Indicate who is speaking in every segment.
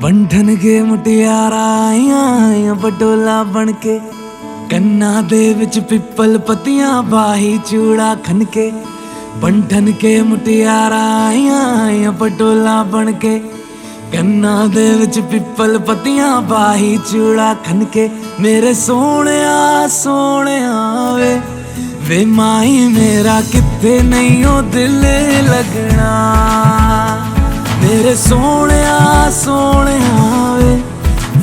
Speaker 1: बंधन के मुटियारा आइया बटोला बनके कन्ना दे विच पिपल पतियां बाही चूड़ा खनके। बंधन के मुटियारा आइया बटोला बनके कन्ना दे विच पिपल पतियां बाही चूड़ा खनके। मेरे सोहणिया सोहणिया वे माही मेरा किथे नहीं ओ दिल लगना। मेरे सोहणिया सोहणिया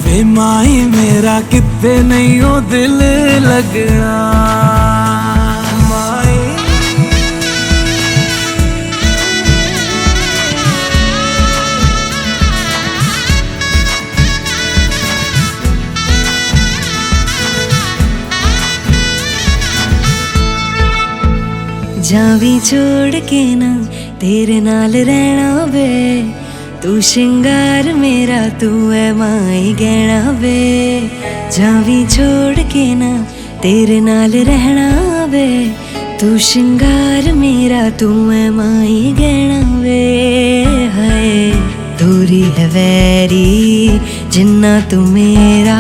Speaker 1: वे माही मेरा किथे नहीं ओ दिल लगना।
Speaker 2: जावी छोड़ के ना तेरे नाल रहना वे, तू शिंगार मेरा तू है माई गहना वे। जावी छोड़ के ना तेरे नाल रहना वे, तू शिंगार मेरा तू है माई गहना वे। हाय दूरी है वैरी जिन्ना तू मेरा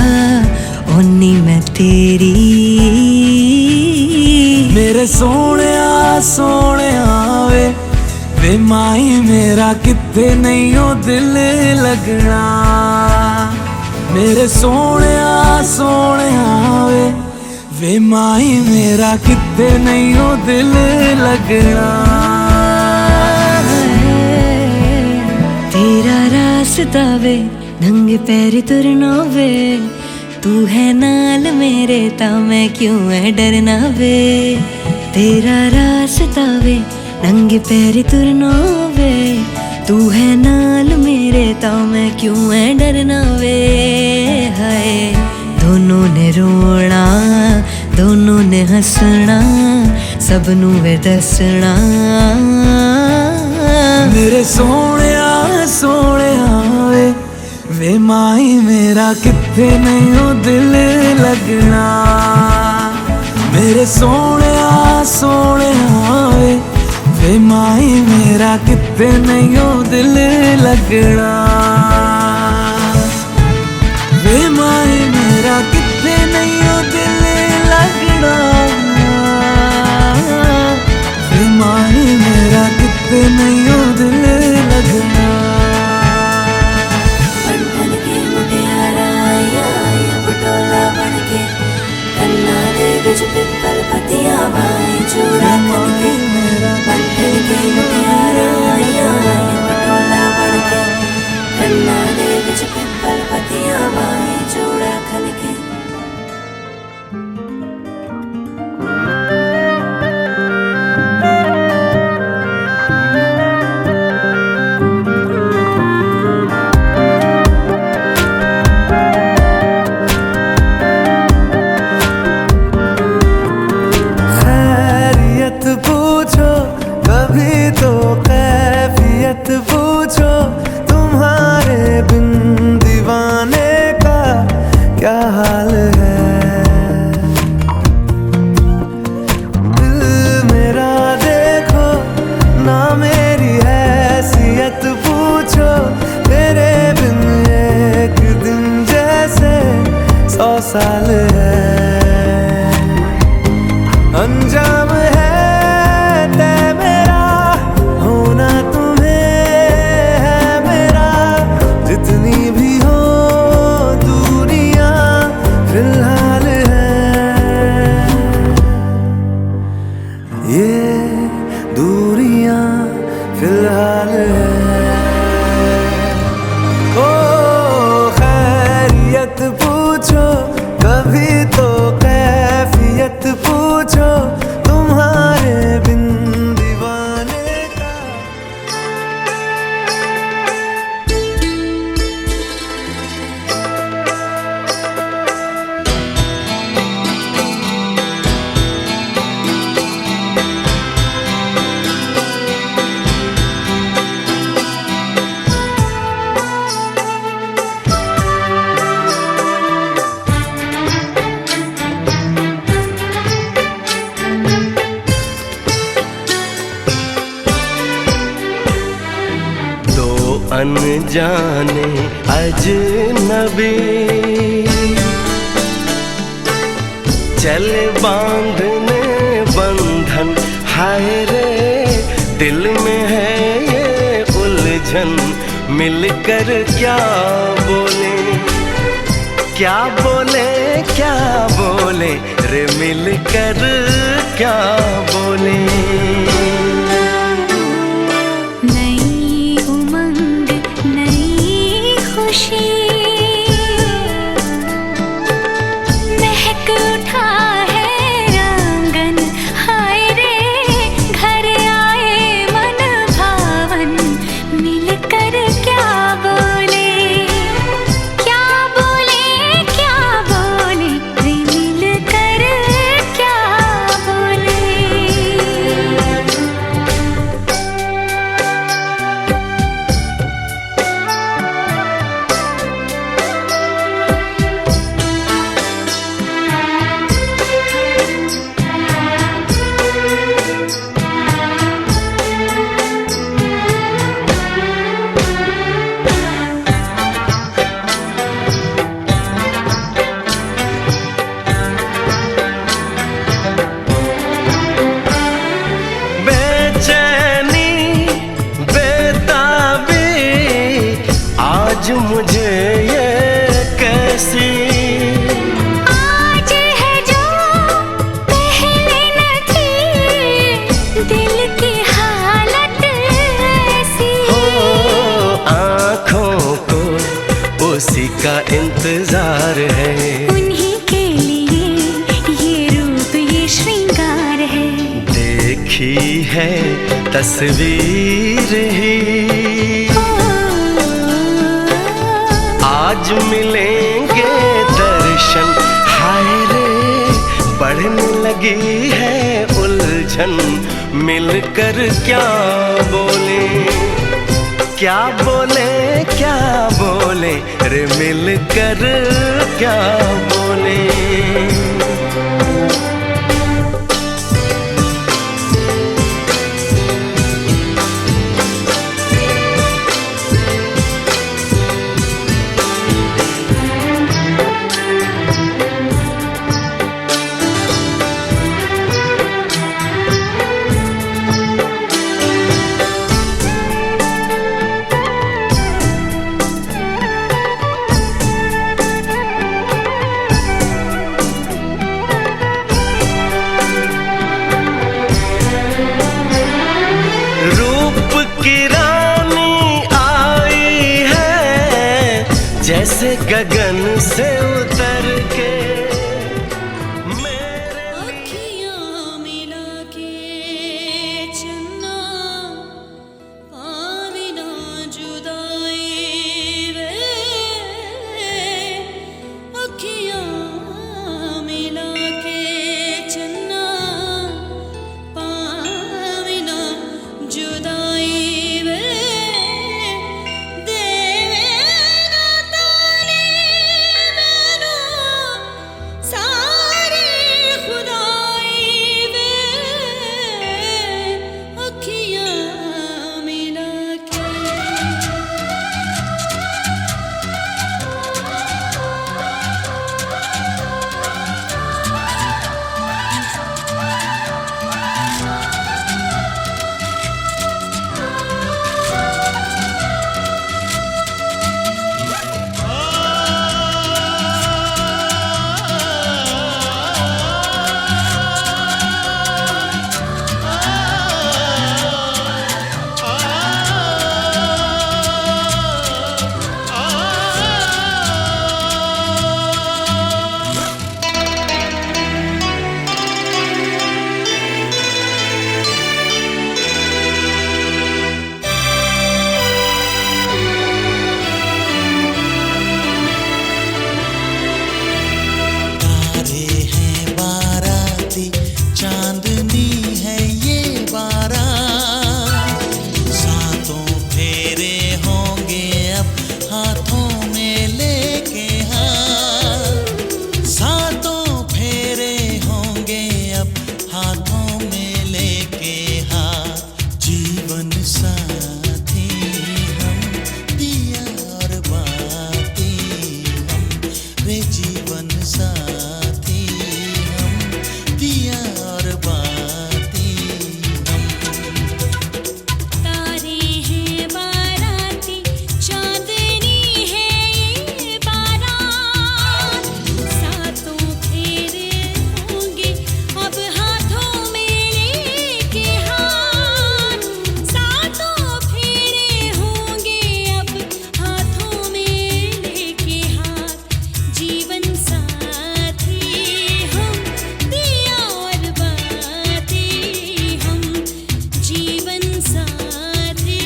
Speaker 2: ओनी मैं तेरी।
Speaker 1: मेरे सोहणिया सोहणिया वे माही मेरा किथे नहीं ओ दिल लगना। मेरे सोहणिया सोहणिया वे माही मेरा किथे नहीं ओ दिल लगना।
Speaker 2: तेरा रास्ता वे नंगे पैरी तुरना वे, तू है नाल मेरे ता मैं क्यों है डरना वे। तेरा रास्ता वे नंगे पैरी तुरना वे, तू है नाल मेरे ता मैं क्यों है डरना वे। हाय दोनों ने रोना दोनों ने हंसना सबनू वे दसना।
Speaker 1: मेरे सोहणिया सोहणिया वे माही मेरा किथे नहीं ओ दिल लगना। मेरे सोहणिया सोहणिया वे माही मेरा किथे नहीं ओ दिल लगना। वे माही मेरा किथे नहीं ओ दिल लगना। वे माही मेरा किथे नहीं ओ दिल लगना।
Speaker 2: पिपल पतियां बाई चूड़ा खनके, बंधन के मुटियारा आइया पटोला बनके कन्ना दे विच पिपल पतियां बाई चूड़ा खनके।
Speaker 3: अनजाने अजनबी चले बांधने बंधन, हाय रे दिल में है ये उलझन, मिलकर क्या बोले, क्या बोले, क्या बोले रे मिलकर क्या बोले।
Speaker 2: नई उमंग नई खुशी महक उठा है आंगन, हाय रे घर आए मन भावन, मिलकर क्या बोले, क्या बोले, क्या बोले रे मिलकर क्या बोले।
Speaker 3: आज मुझे ये कैसी
Speaker 2: आज है जो पहले न थी, दिल की हालत ऐसी
Speaker 3: हो, आँखों को उसी का इंतजार है,
Speaker 2: उन्हीं के लिए ये रूप ये श्रृंगार है,
Speaker 3: देखी है तस्वीर ही आज मिलेंगे दर्शन, हाय रे बढ़ने लगी है उलझन, मिलकर क्या बोले, क्या बोले, क्या बोले रे मिलकर क्या बोले। जैसे गगन से उतर के मेरे
Speaker 2: अखियाँ मिला के चन्ना पावे ना जुदाई वे, अखियाँ मिला के चन्ना पावे ना जुदाई वे, देवे ना ताने साथी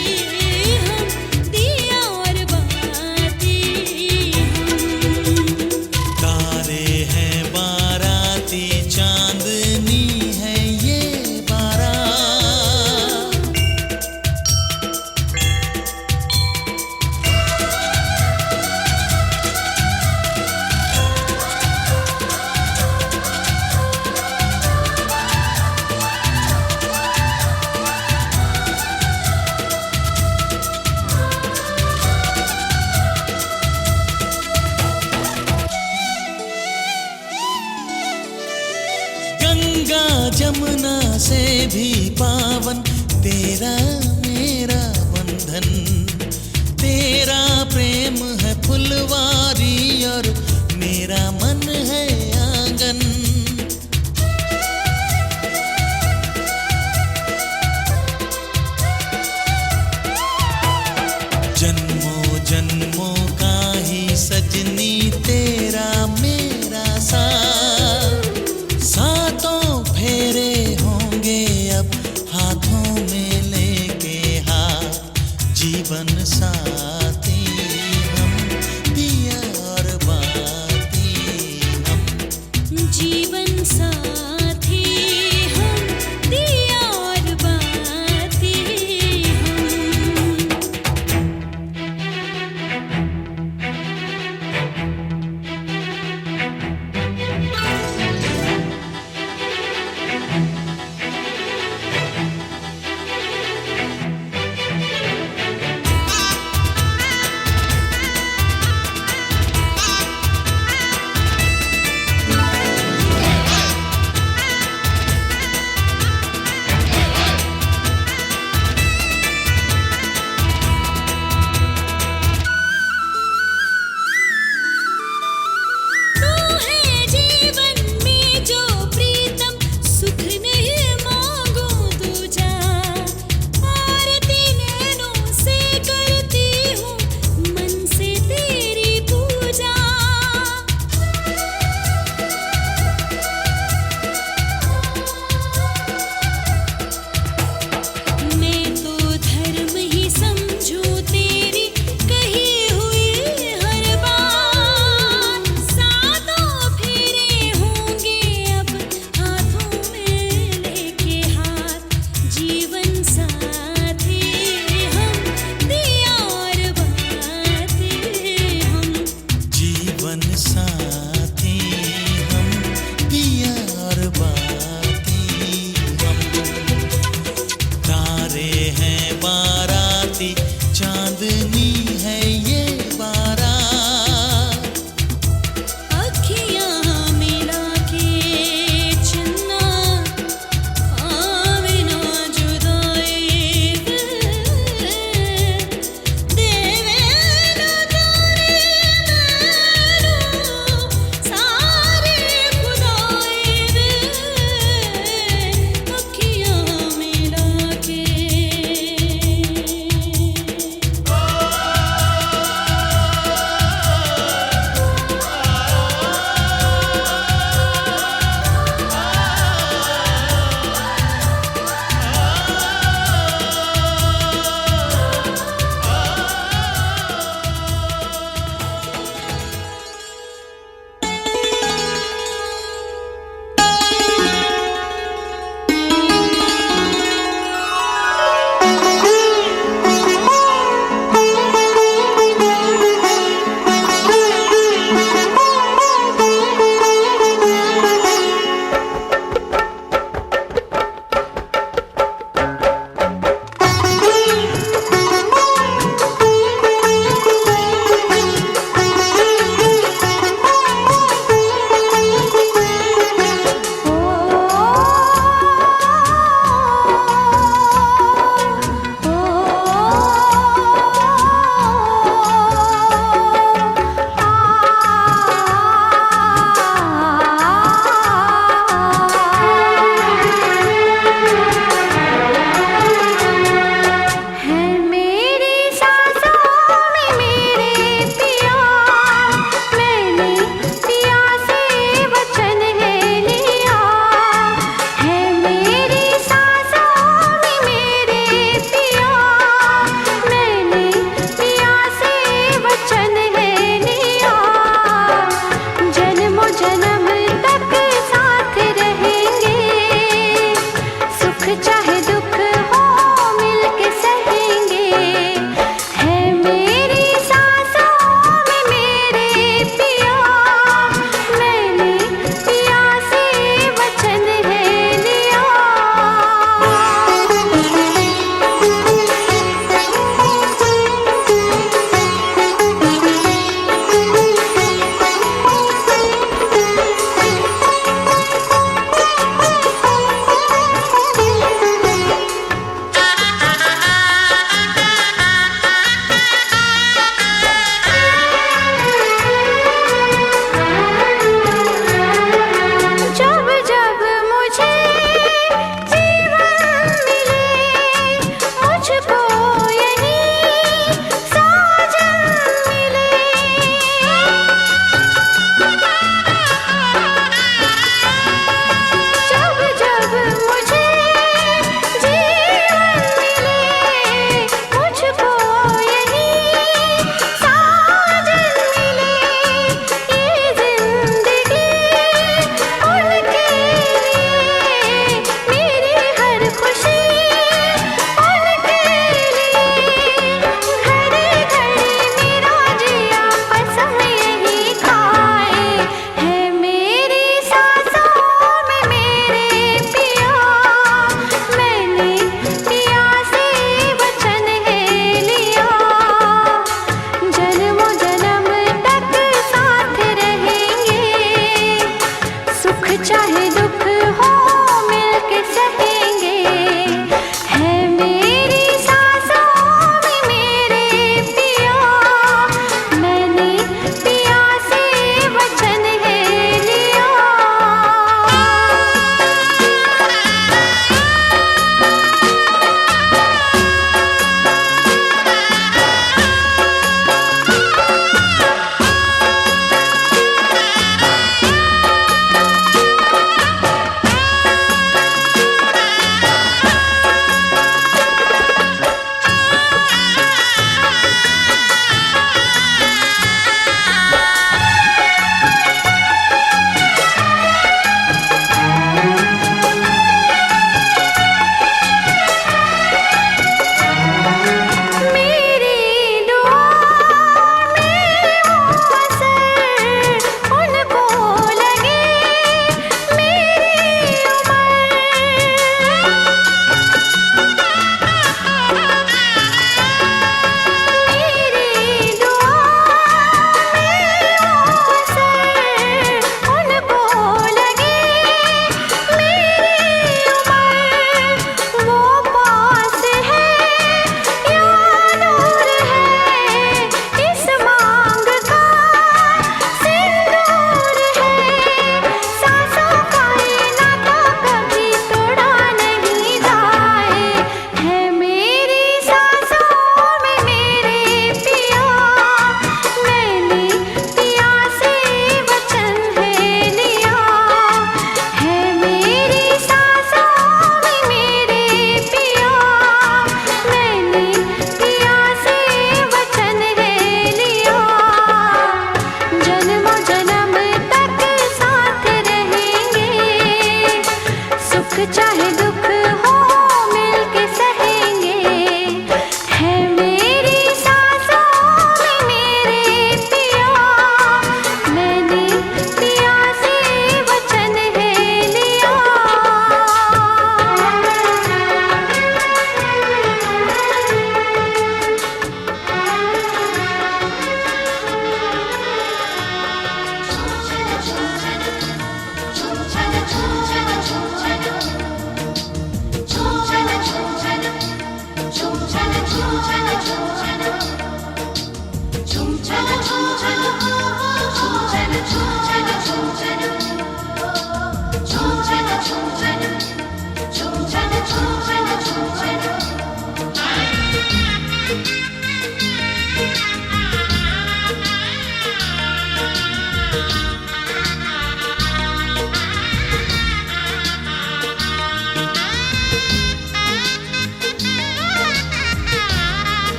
Speaker 2: हम, दिया और बाती हम।
Speaker 1: तारे हैं बाराती, चांदनी है ये बारात। गंगा जमुना से भी पावन तेरा मेरा बंधन। तेरा प्रेम है फुलवारी और मेरा मन है आंगन। जन्मों जन्मों का ही सजनी तेरा मेरा साथ। सातों फेरे होंगे अब हाथों में लेके हाथ। जीवन साथी हम, दिया और बाती हम।
Speaker 2: जीवन साथी हम, दिया और बाती हम। तू है जीवन में जो प्रीतम, सुख नहीं मांगू दूजा। आरती नैनों से करती हूँ, मन से तेरी पूजा। मैं तो धर्म ही समझूं तेरी कही हुई हर बात। सातों फेरे होंगे अब हाथों में लेके हाथ। जीवन साथी हम, दिया और बाती हम।
Speaker 1: जीवन साथी हम, दिया और बाती हम। तारे हैं बाराती, चांदनी है ये बारात।
Speaker 2: अखियाँ मिला के चन्ना, आवे ना जुदाई देवे ना जाने मैनू सारे खुदाई दे। अखियाँ मिला के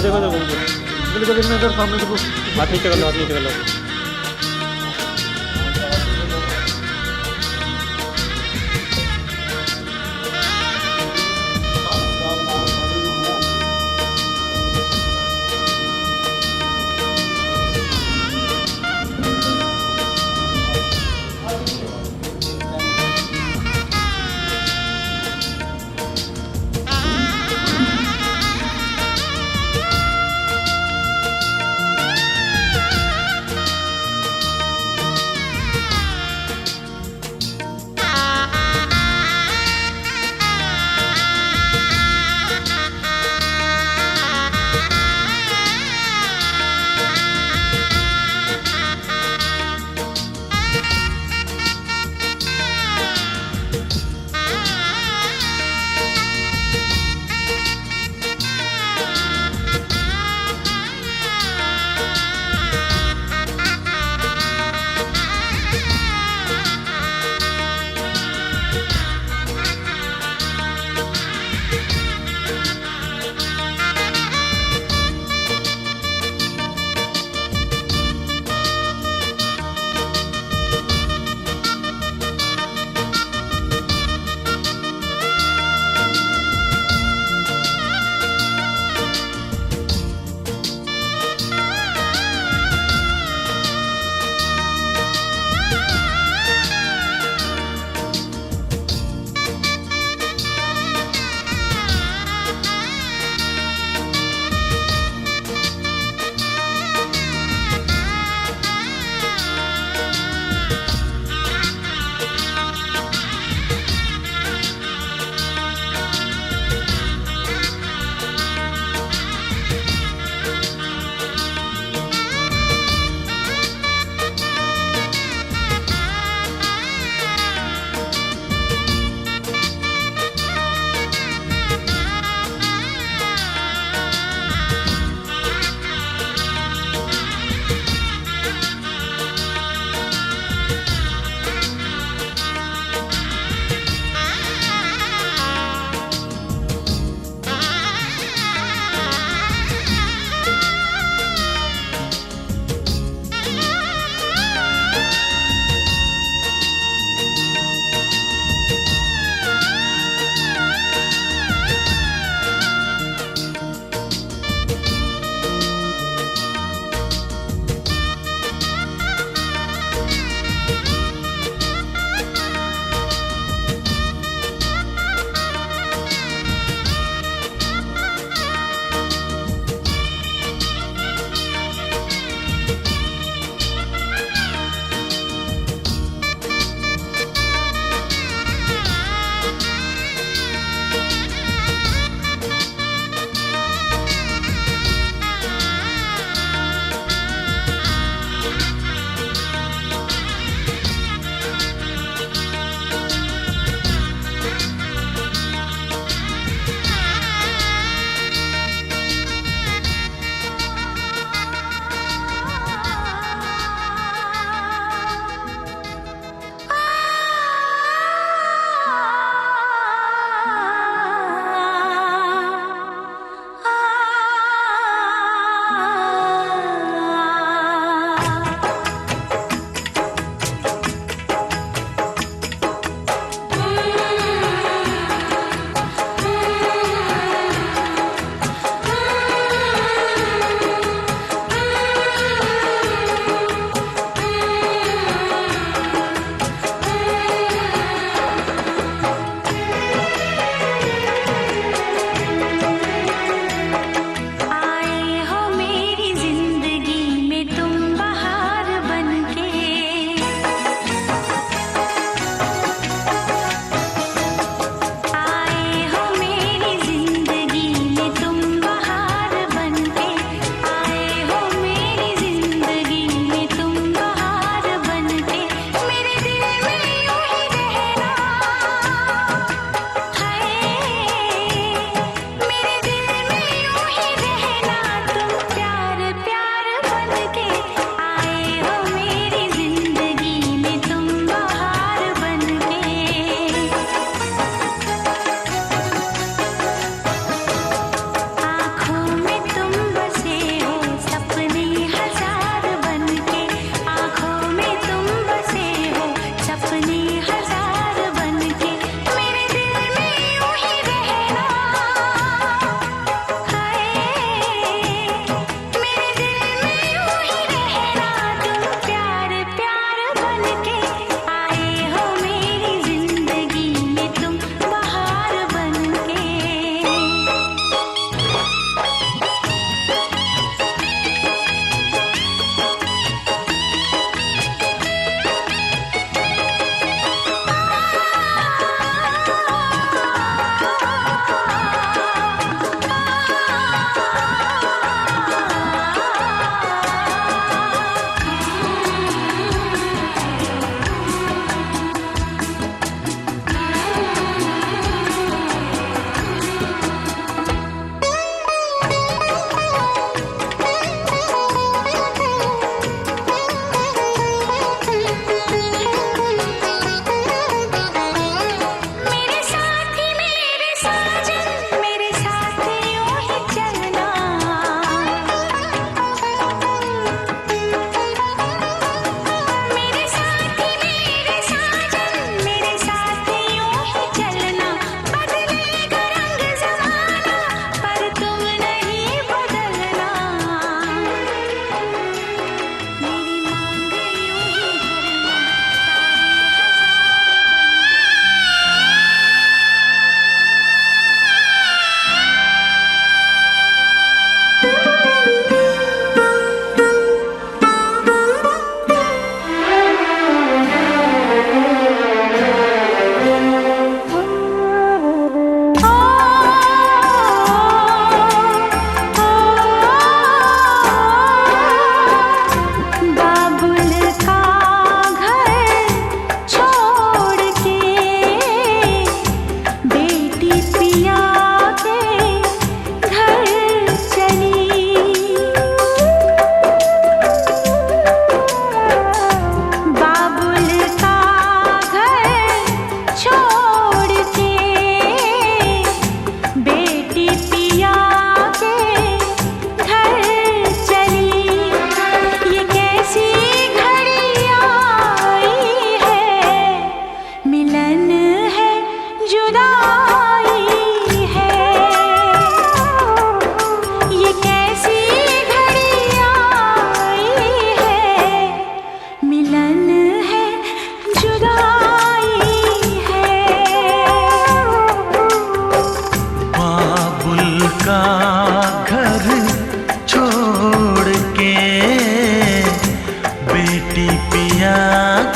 Speaker 4: देखो देखो देखो इधर सामने देखो हाथ नीचे कर लो, हाथ नीचे कर लो।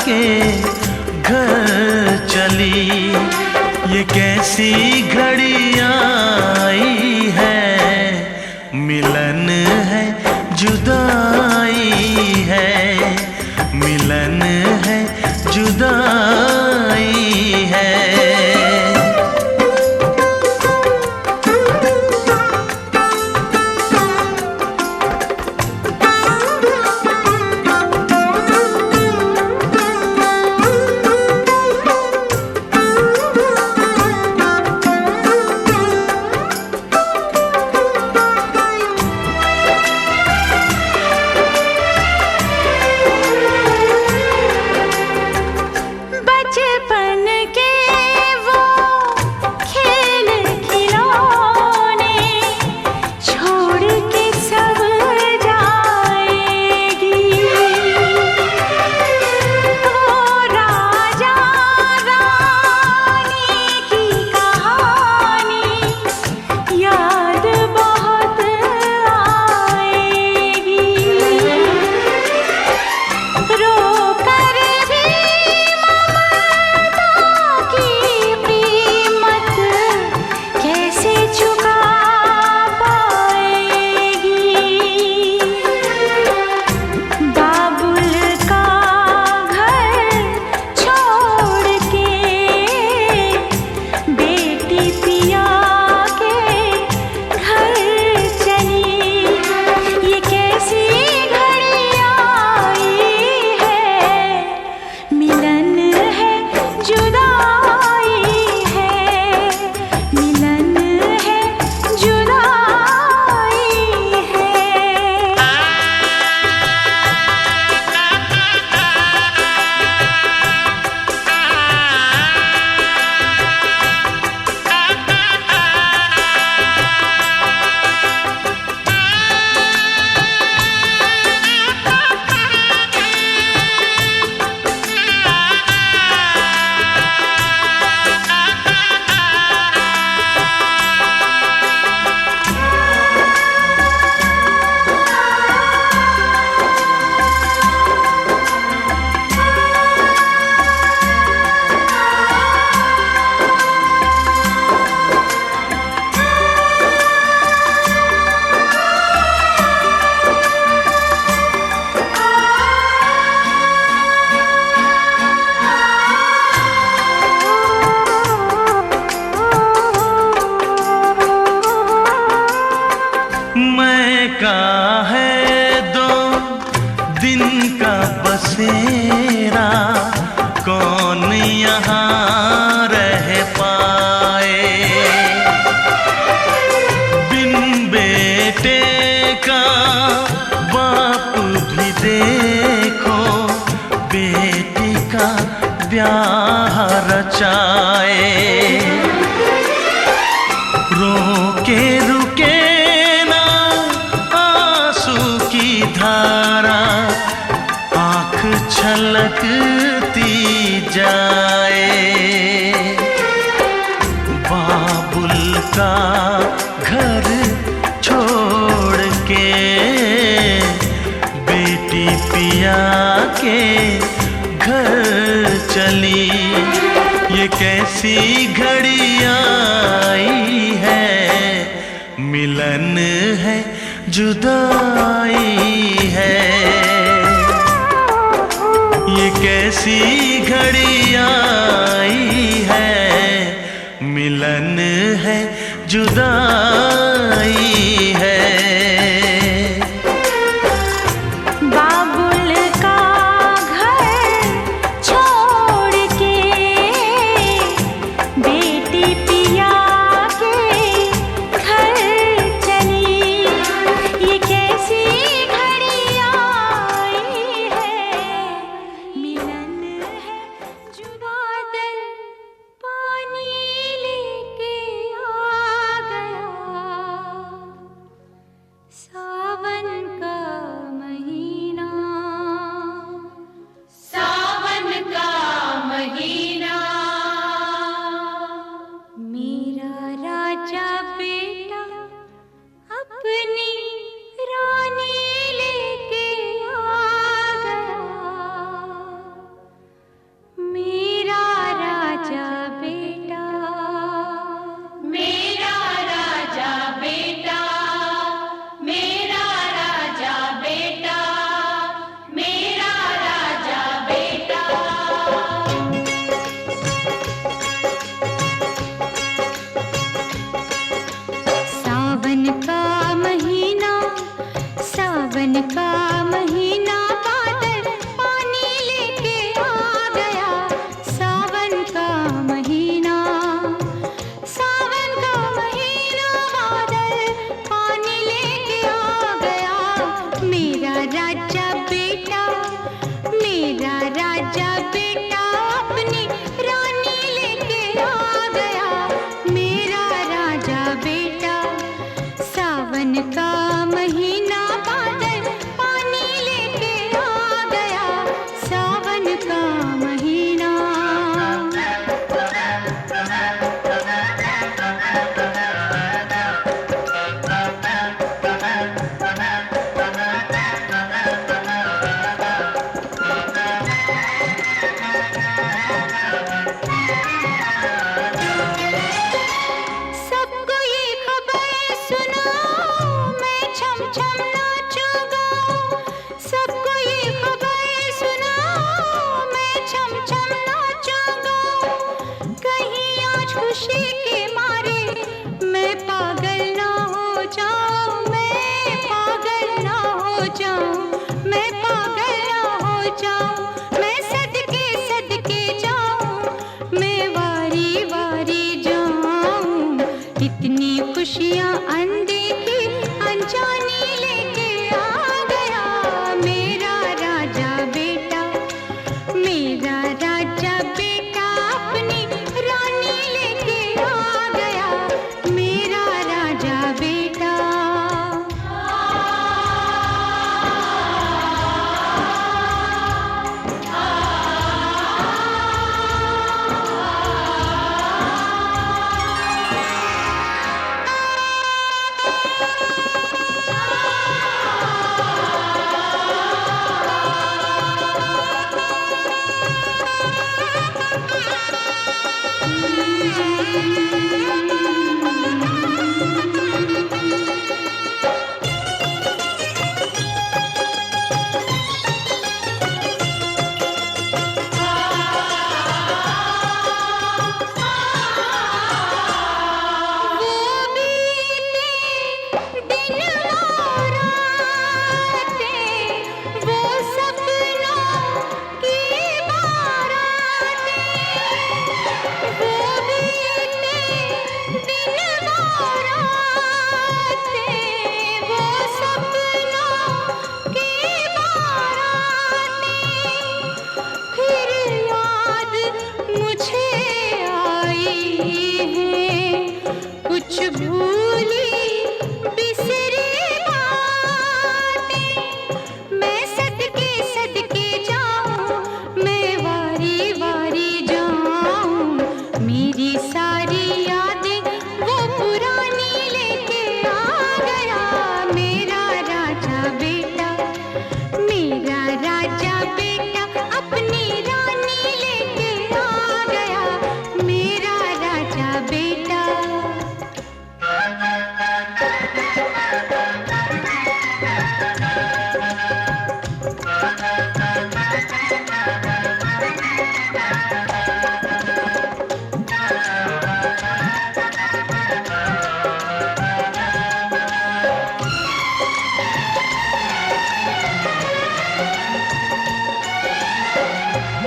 Speaker 3: के घर चली। ये कैसी घड़ी आई है, मिलन है जुदाई है, मिलन है जुदाई है। का है 2 दिन का बसेरा, कौन यहाँ रह पाए। बिन बेटे का बाप भी देखो, बेटी का ब्याह रचाए। रोके रुके धारा, आँख छलकती जाए। बाबुल का घर छोड़ के बेटी पिया के घर चली। ये कैसी घड़ी आई है, मिलन है जुदाई है। ये कैसी घड़ी आई है, मिलन है जुदाई है।
Speaker 5: पानी लेके आ गया। सबको ये खबर सुनाओ, मैं छम छम नाचूंगा। सबको ये खबर सुनाओ, मैं छम छम नाचूंगा। कहीं आज खुशी के मारे मैं पागल ना हो जाऊं, मैं पागल ना हो जाऊं, मैं पागल ना हो जाऊं। मैं सदके सदके जाऊं, मैं वारी वारी जाऊं। इतनी खुशियां अनदेखी अनजानी लेके आ गया मेरा राजा बेटा, मेरा राजा बेटा अपनी रानी लेके आ गया मेरा राजा बेटा। कुछ भूली बिसरी बातें, मैं सदके सदके जाऊं, मैं वारी वारी जाऊं। मेरी सारी यादें वो पुरानी लेके आ गया मेरा राजा बेटा, मेरा राजा बेटा अपनी रानी लेके आ गया मेरा राजा बेटा।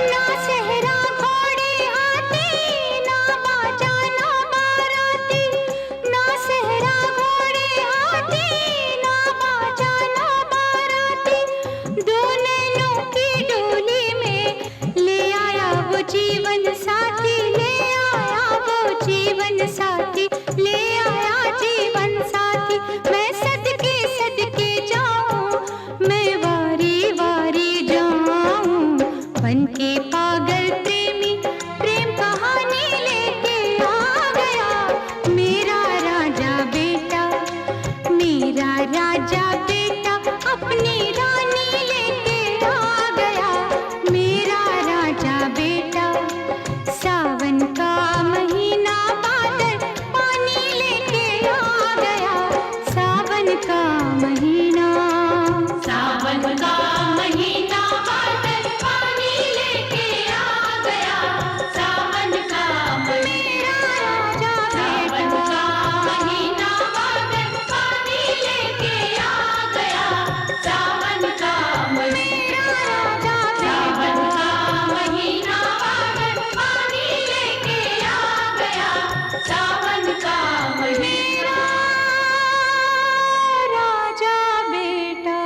Speaker 5: ना सहरा घोड़े हाथी, ना बाजा ना बाराती, ना सहरा घोड़े हाथी, ना बाजा ना बाराती। दो नैनों की डोली में ले आया वो जीवन साथी, ले आया वो जीवन साथी, ले आया जीवन साथी। मैं सदके सदके जाऊं, मैं वारी वारी जाऊं। बन के पागल प्रेमी प्रेम कहानी लेके आ गया मेरा राजा बेटा, मेरा राजा बेटा अपनी रानी लेके आ गया मेरा राजा बेटा। सावन का महीना बादल पानी लेके आ गया, सावन का महीना, सावन का महीना बादल पानी लेके आ गया, सावन का मेरा राजा बेटा। सावन का महीना बादल पानी लेके आ गया, सावन का मेरा राजा बेटा। सावन का महीना बादल पानी लेके आ गया, सावन का मेरा राजा बेटा।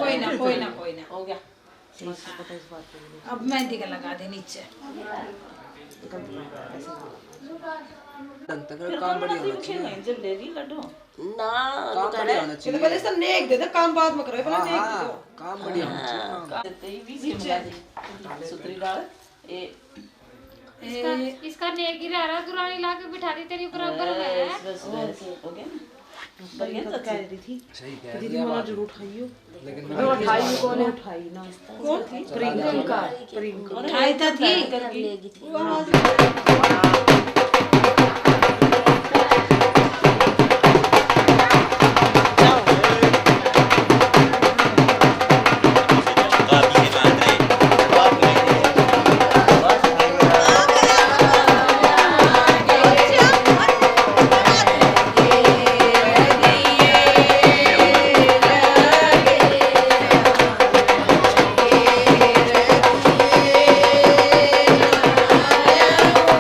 Speaker 6: कोई ना हो गया। अब मेहंदी का लगा दे नीचे।
Speaker 1: काम बढ़िया होना चाहिए
Speaker 6: जब ले ली लड्डू
Speaker 7: ना
Speaker 1: काम बढ़िया होना चाहिए
Speaker 6: पहले सब नेक दे दे, काम बाद में करो, पहले नेक दे दो।
Speaker 1: काम बढ़िया होना चाहिए
Speaker 7: देते ही भी नीचे सुतरी डाल
Speaker 8: इसका नेक ही रह रहा, दुरानी ला के बिठा दी तेरी बराबर में।
Speaker 7: बस हो गया ना। बढ़िया तो
Speaker 6: कह रही थी
Speaker 8: सही कह
Speaker 6: दीदी मला जरूर उठाइयो
Speaker 8: लेकिन
Speaker 6: उठाई कौन उठाई ना कौन थी प्रियंका उठाई तो थी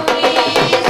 Speaker 5: Please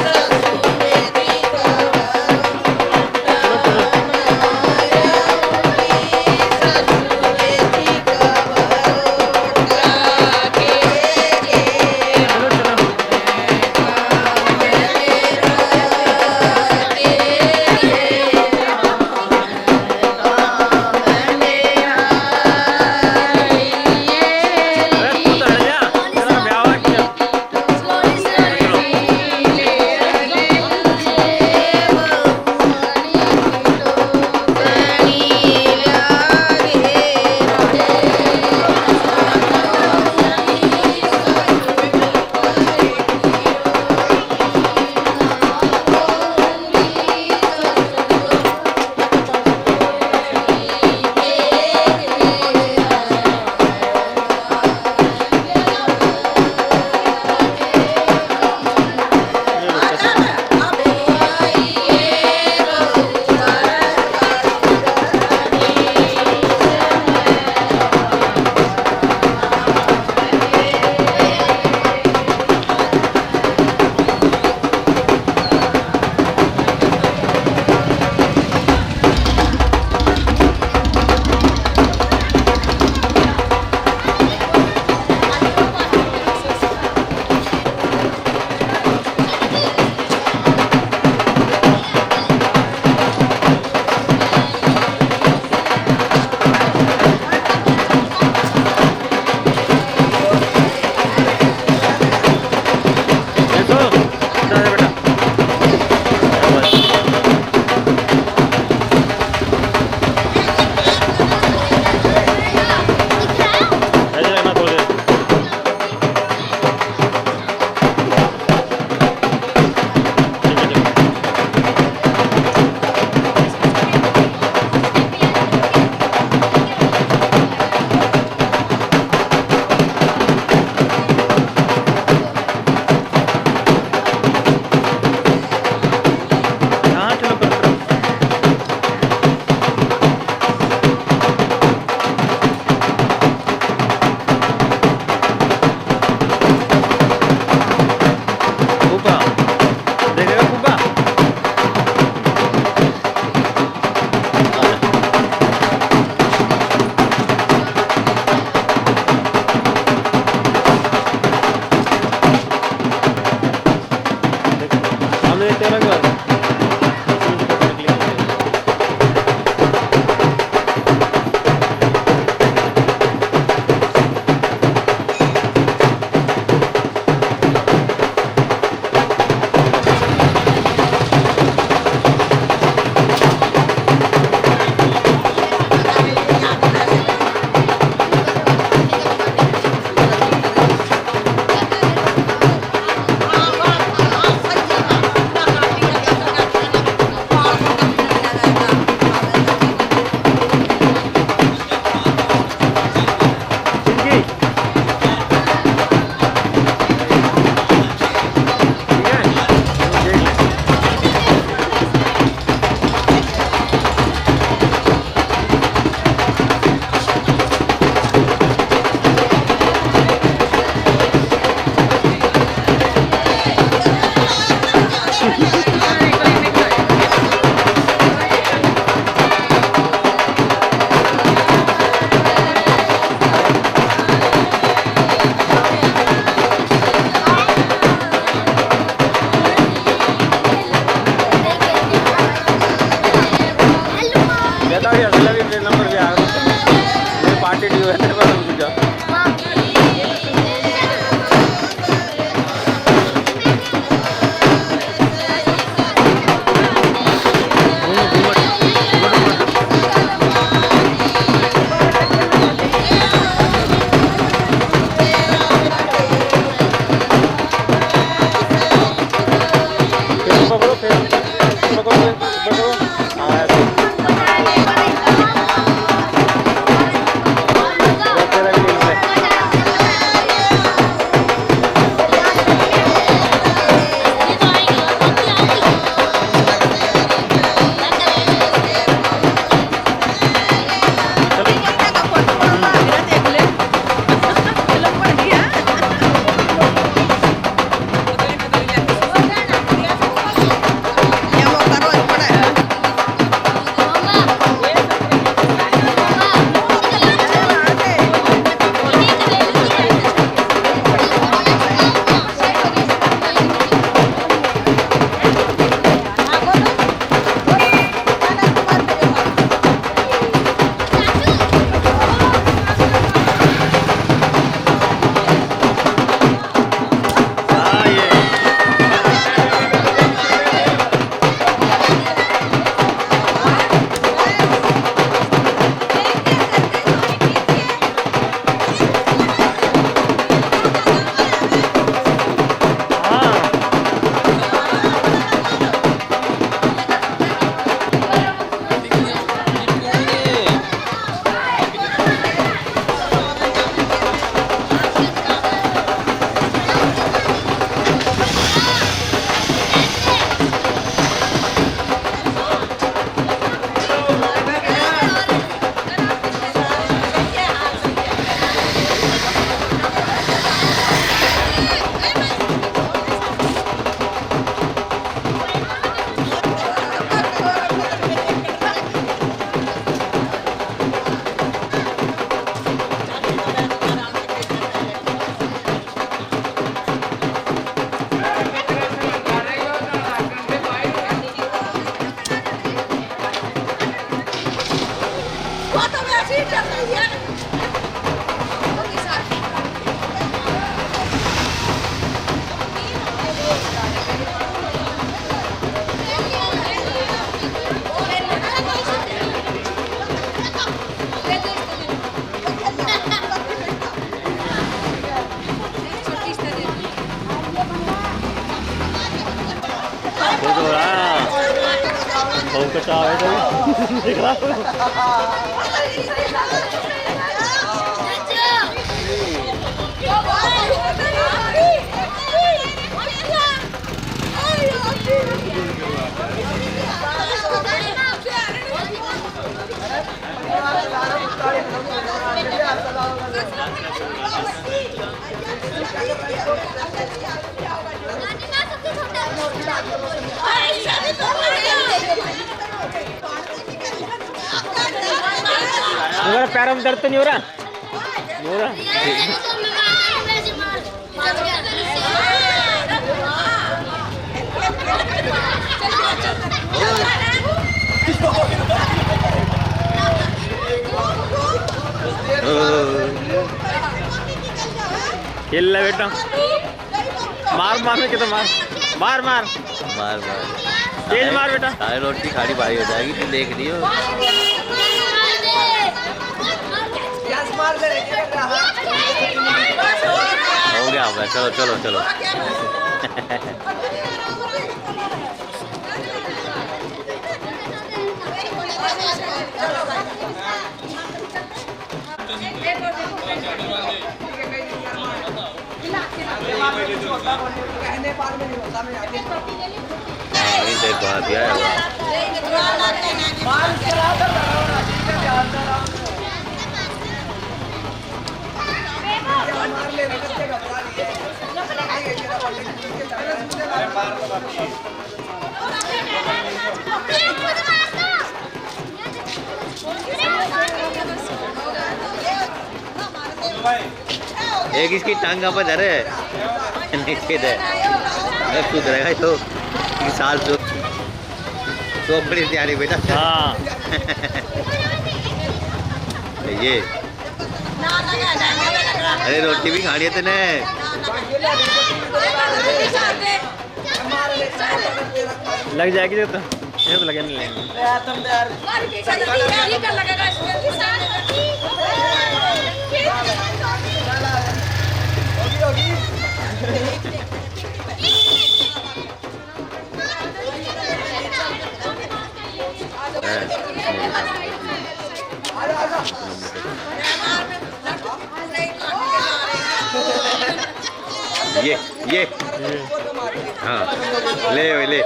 Speaker 4: दिख रहा मेरा पैरों में दर्द तो नहीं हो रहा? नहीं हो रहा? खेल ले बेटा, मार मार के तो मार मार मार
Speaker 8: मार मार
Speaker 4: तेज मार बेटा।
Speaker 8: सारे रोटी खानी भारी हो जाएगी, तुम देख रही हो। हो गया होगा, चलो चलो चलो। देखो आ गया है। एक इसकी टांग पर धरे नीचे दे कूद रहेगा तो साल तो बड़ी तैयारी बेटा।
Speaker 4: हाँ
Speaker 8: ये अरे रोटी भी खानी है तेने।
Speaker 4: लग जाएगी तो ये तो लगे नहीं लेंगे।
Speaker 8: ये हाँ ले ले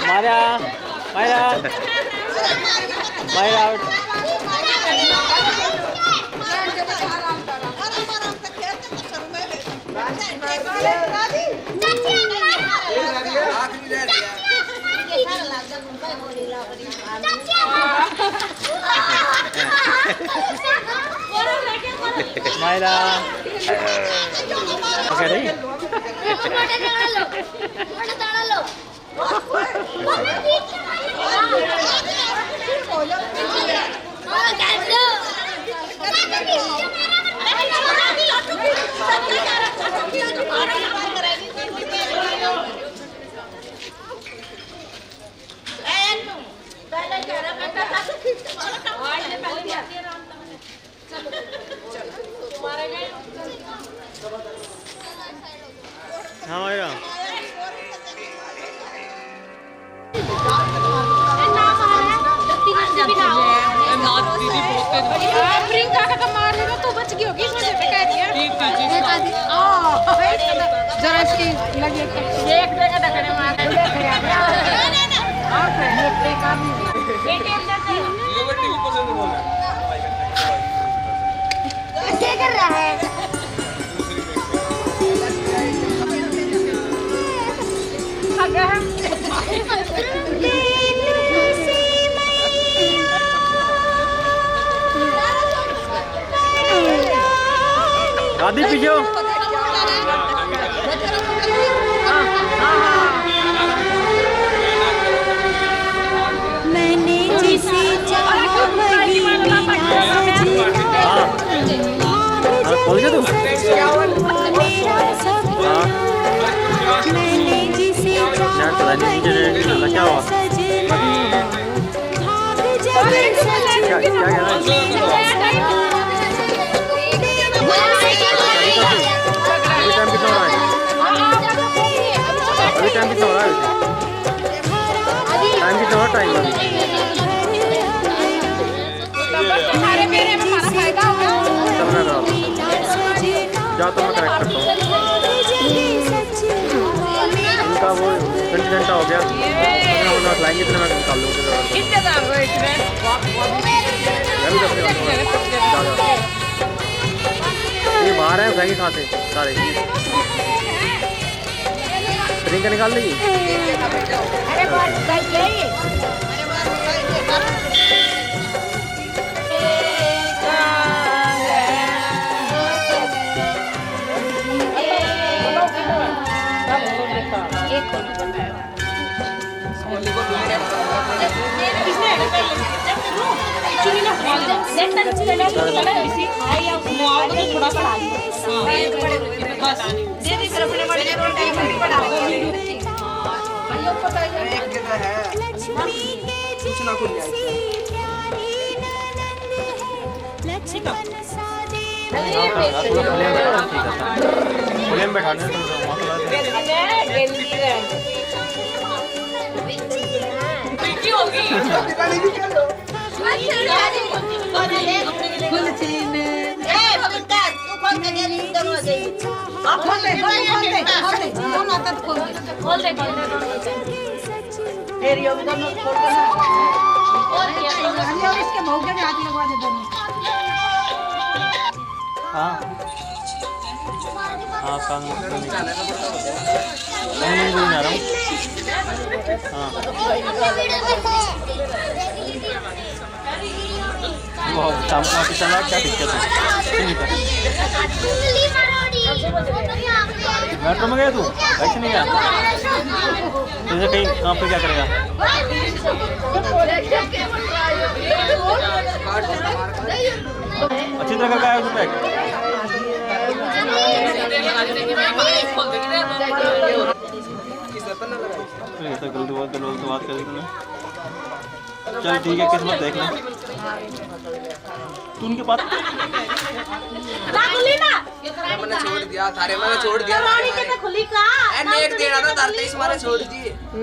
Speaker 4: मारा मारा मारा मायरा पकड़ी हाँ मायरा
Speaker 6: प्रियंका का मार देगा तो बच गई होगी, इसमें से कह दिया जरा इसकी लगी एक देगा डकड़े मार क्या कर रहा है?
Speaker 4: दादी पीछे हो।
Speaker 5: मैंने जिसे चाहा वही मिला
Speaker 4: बोल जा तू।
Speaker 5: मेरा सपना, मैंने जिसे चाहा वही मिला
Speaker 4: क्या हुआ?
Speaker 5: सजना, भाग जब सच
Speaker 4: क्या क्या थोड़ा टाइम लगे
Speaker 5: तुम्हारे मेरे में हमारा फायदा होगा।
Speaker 4: चल मैं करा जा तो मैं करेक्ट करता हूँ इनका वो 20 घंटा हो गया हम लाएंगे इतने मैं निकाल लूँगा
Speaker 6: कितने दाम हो इसमें?
Speaker 4: ये बाहर है उठाएंगे कहाँ से सारे ट्रेन का निकाल देगी खुले में बैठाने हाँ हाँ काम नहीं जा रहा हूँ हाँ वो शाम को ऑफिस चला क्या दिक्कत है मेट्रो में गया तू ऐसे नहीं गया तुझे कहीं कहाँ पे क्या करेगा अच्छी तरह करके आया पैक तो गलत बात कर दी तूने चल ठीक है किस्मत देख ले तू उनके पास
Speaker 9: मैंने छोड़ दिया थारे मैंने छोड़ दिया
Speaker 6: रानी के तो खुली का
Speaker 9: नेक देना था धरते इस मारे छोड़ दी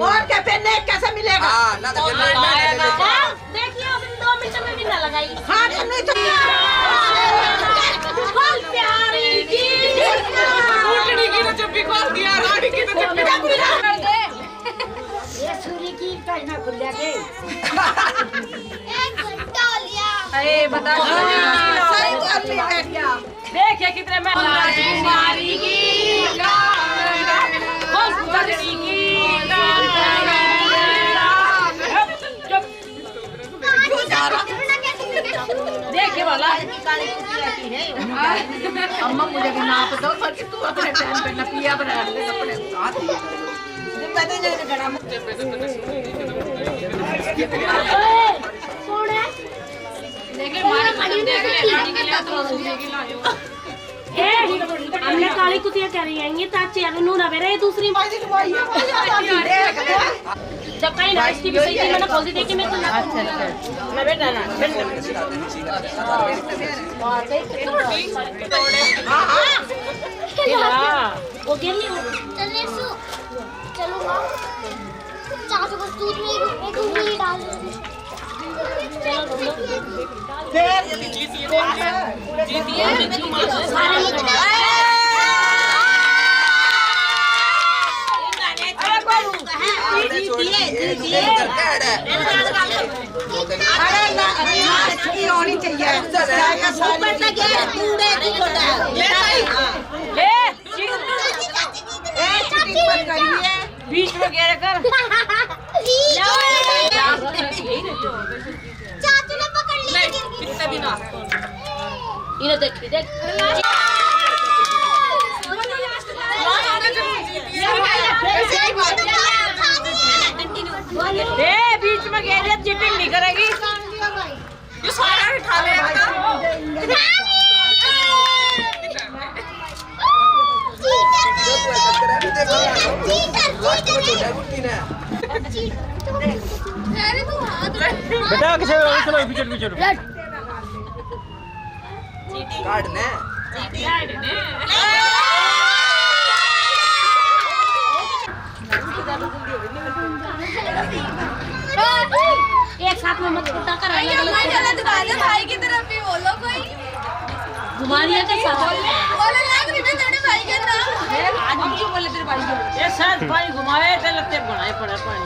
Speaker 6: और क्या फिर नेक कैसे मिलेगा?
Speaker 9: हां ना तो फिर नेक
Speaker 6: देखिए अब 2 मिनट में भी ना लगाई। हां तो नहीं तो बोल प्यारी की उठड़ी की तो चुप्पी खोल दिया रानी की तो चुप्पी कर दे ये सूरी की कहना खुल जाके
Speaker 5: एक घंटा लिया।
Speaker 6: अरे बता सही कर ली बेटिया देखिए कितने में राजकुमारी की खुशबदरी की देखिए वाला अम्मा मुझे भी नाप दो ताकि तू अपने टाइम पे नपिया बना ले कपड़े साथ ही पता नहीं गड़ा
Speaker 5: सोने
Speaker 6: देख ले मारे कदम देख ले रानी के लिए तो की लाजो
Speaker 5: हमने काली कुतिया कर रही है ये ताचे यार नू ना बेरे दूसरी जब कहीं ना इसकी भी सही थी मैंने खोल दी देखी मैं तो
Speaker 6: अच्छा मैं बेटा ना हां
Speaker 5: वो गिर ली चलने सु चलूंगा चाचा को दूध में एक उंगली डाल चलो
Speaker 6: फिर जीतिए होनी चाहिए बीच में गिर कर
Speaker 5: चाचू ने पकड़ लिया
Speaker 6: कितने दिन
Speaker 5: इन्हें देख देख
Speaker 6: बीच में गिर चिटिंग नहीं करेगी ये सारा उठा लेगा
Speaker 4: बेटा किसे चलो पीछे पीछे
Speaker 9: कार्ड ने
Speaker 5: Ah!
Speaker 6: में मत फुटा कर भाई की तरफ भी बोलो कोई घुमारिया के साथ बोले लाग भी ना तेरे भाई के नाम आज क्यों बोले तेरे भाई के ये साथ भाई घुमाए ते लगते बनाए पड़ा पानी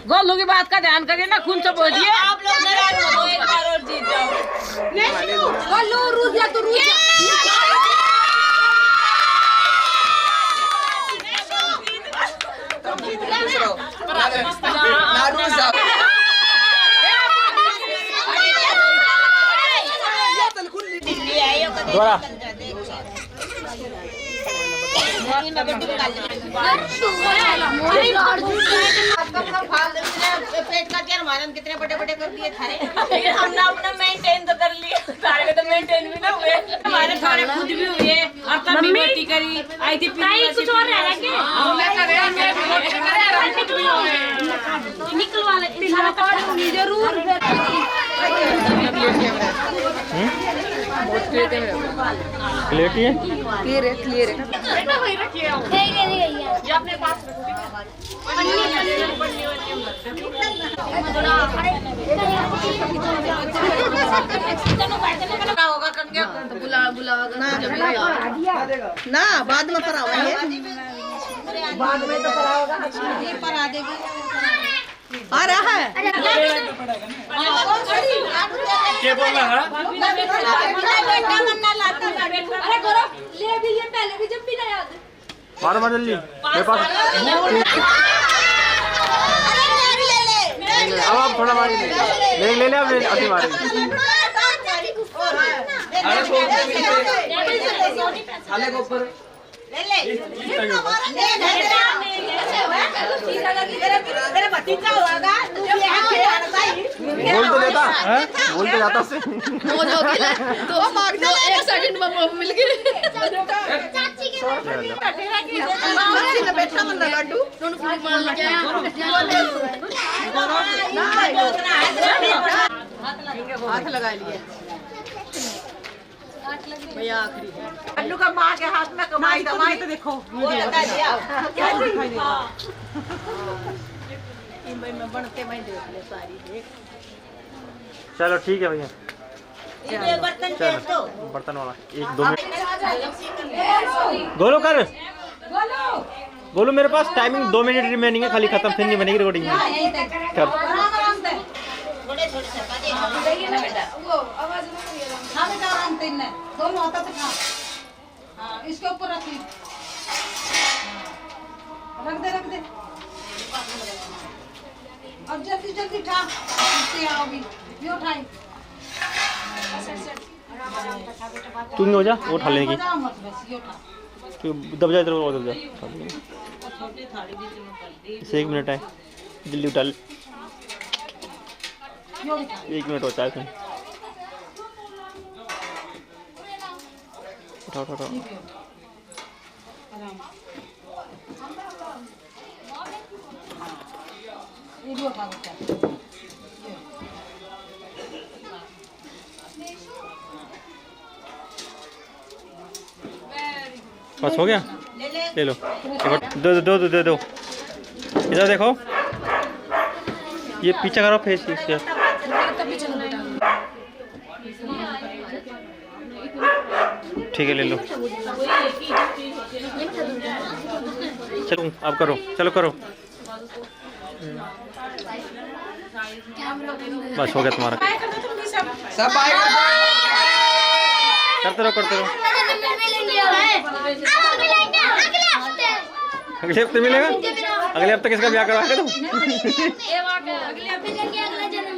Speaker 6: गोलू की बात का ध्यान करिए ना, खून से बोलिए आप लोग नाराज मत हो, एक बार और जीत जाओ। गोलू रूस जा तू रूस पेट का क्या मारन कितने बड़े बड़े कर दिए थारे हमने अपना मेंटेन तो कर लिया, थारे तो मेंटेन भी ना हुए, हमारे थारे खुद भी हुए और तब भी गलती करी आई थी कुछ और रह के निकलवा ले जरूर
Speaker 4: क्लियर है,
Speaker 5: क्लियर है
Speaker 6: ये अपने पास होगा कंगे बुला
Speaker 7: ना बाद में परावाएंगे, बाद में तो पराओगा पर आ देगी आ रहा है
Speaker 4: क्या बोल रहा है?
Speaker 6: अरे गौरव ले भी ये पहले भी जब भी ना याद
Speaker 4: मारो मार जल्दी मेरे पास। अब आप थोड़ा मार ले ले अब अभी मारेंगे।
Speaker 9: साले को ऊपर
Speaker 6: तेरा भतीजा होगा तू भी
Speaker 4: बोल तो लेता है, बोल तो जाता से
Speaker 7: तो मार दे एक सेकंड में मिल गए
Speaker 5: चाची के
Speaker 7: चाची ने बैठा मन लड्डू दोनों फूल मार लगे हाथ लगा लिए भैया आखिरी लड्डू का माँ के हाथ में कमाई दवाई तो देखो वो लगा दिया क्या दिखाई देगा इन भाई में बनते मैं देख ले सारी देख।
Speaker 4: चलो ठीक है भैया,
Speaker 7: ये बर्तन फेंक दो
Speaker 4: बर्तन वाला 1-2 मिनट गोलू कर गोलू मेरे पास टाइमिंग 2 मिनट रिमेनिंग है, खाली खत्म फिर नहीं बनेगी रिकॉर्डिंग कर।
Speaker 7: थोड़े थोड़े से पा दे ना बेटा वो आवाज हां बेटा आराम से ने दोनों हाथ से खा हां इसके ऊपर रख दे अब जल्दी जल्दी उठा इससे आओ भी उठाई
Speaker 4: तू नहीं हो जा वो उठा लेगी तू दब जा इधर वो दब जा इसे 1 मिनट है जल्दी उठा ले 1 मिनट होता है उठा उठा उठा बस हो गया, ले लो दो दो दो दो दो इधर देखो, ये पीछे करो फेस इससे ठीक है ले लो। चलो अब करो, चलो करो बस हो गया तुम्हारा।
Speaker 9: सब आएगा
Speaker 4: करते रहो करते रहो, अगले हफ्ते मिलेगा। अगले हफ्ते किसका ब्याह करवाएगा तुम?
Speaker 5: अगले हफ्ते अगला जन्म